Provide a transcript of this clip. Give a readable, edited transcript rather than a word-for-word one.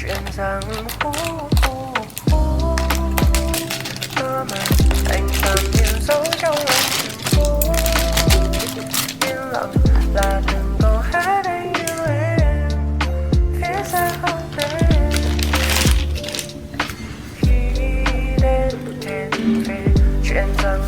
chuyện rằng mơ mà anh làm nhiều dấu trong lòng thành phố. Yên lặng là từng câu hát anh yêu em viết ra không tên. Khi đến hẹn về chuyện rằng